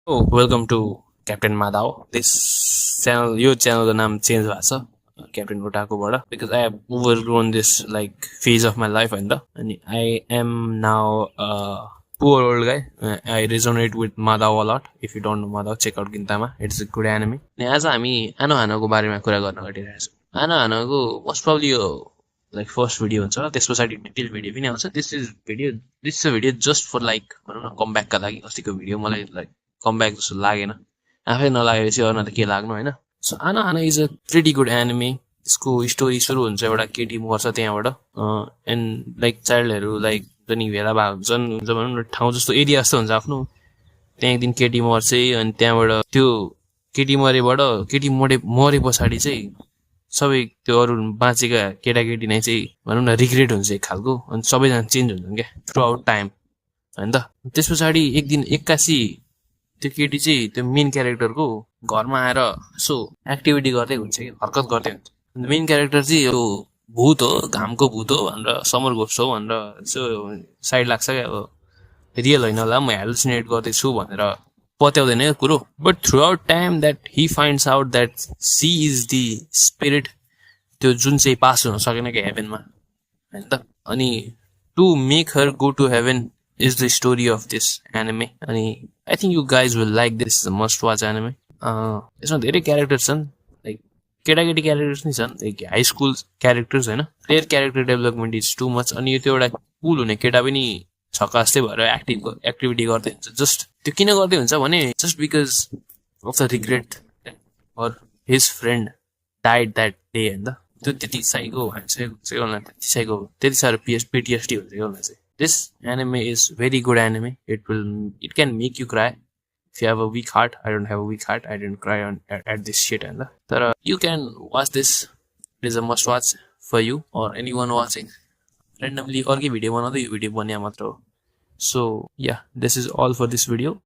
Oh, welcome to Captain Madhav. This channel, your channel, the name change भएको छ Captain Otaku बाट because I have overgrown this like phase of my life and I am now a poor old guy. I resonate with Madhav a lot. If you don't know Madhav, check out Gintama. It's a good anime. अनि आज हामी आनो हानोको बारेमा कुरा गर्न गइरहेका छौँ. आनो हानोको most probably यो like first video हुन्छ होला त्यस पछाडि डिटेल भिडियो पनि आउँछ. This is a video just for like भनौँ न कमब्याक का लागि अस्तिको भिडियो मलाई like कमब्याक जस्तो लागेन आफै नलागेपछि अरूलाई त के लाग्नु हैन सो आनो हानो is a pretty good anime यसको स्टोरी सुरु हुन्छ एउटा केटी मर्छ त्यहाँबाट एन्ड लाइक चाइल्डहरू लाइक जनी भेला भए हुन्छन् भनौँ न ठाउँ जस्तो एरिया जस्तो हुन्छ आफ्नो त्यहाँ एक दिन केटी मर्छ अनि त्यहाँबाट त्यो केटी मरे पछाडि चाहिँ सबै त्यो अरू बाँचेका केटाकेटी नै चाहिँ भनौँ न रिग्रेट हुन्छ एक खालको अनि सबैजना चेन्ज हुन्छन् क्या थ्रु आउट टाइम होइन त त्यस पछाडि एक दिन एक्कासी त्यो केटी चाहिँ त्यो मेन क्यारेक्टरको घरमा आएर यसो एक्टिभिटी गर्दै हुन्छ कि हरकत गर्दै हुन्छ मेन क्यारेक्टर चाहिँ यो भूत हो घामको भूत हो भनेर समर घोप्स हो भनेर यसो साइड लाग्छ क्या अब रियल होइन होला म हेलुसिनेट गर्दैछु भनेर पत्याउँदैन यो कुरो but throughout time that he finds out that she is the spirit त्यो जुन चाहिँ पास हुन सकेन क्या हेभेनमा होइन त अनि to make her go to heaven is the story of this anime अनि I think you guys will like this is a must watch anime यसमा धेरै क्यारेक्टर्स छन् लाइक केटाकेटी क्यारेक्टर्स नै छन् लाइक हाई स्कुल क्यारेक्टर्स होइन player character development is too much अनि यो त्यो एउटा कुल हुने केटा पनि छक्कास्तै भएर एक्टिभिटी गर्दै हुन्छ जस्ट त्यो किन गर्दै हुन्छ भने just because of the regret or his friend died that day होइन त्यो त्यति साइको त्यति साइको त्यति साह्रो पिटिएसडी हुन्छ कि उसलाई चाहिँ This anime is very good anime. It can make you cry. If you have a weak heart, I don't have a weak heart. I didn't cry at this shit. But you can watch this. It is a must watch for you or anyone watching. Randomly or video one other video banya matro. So yeah, this is all for this video.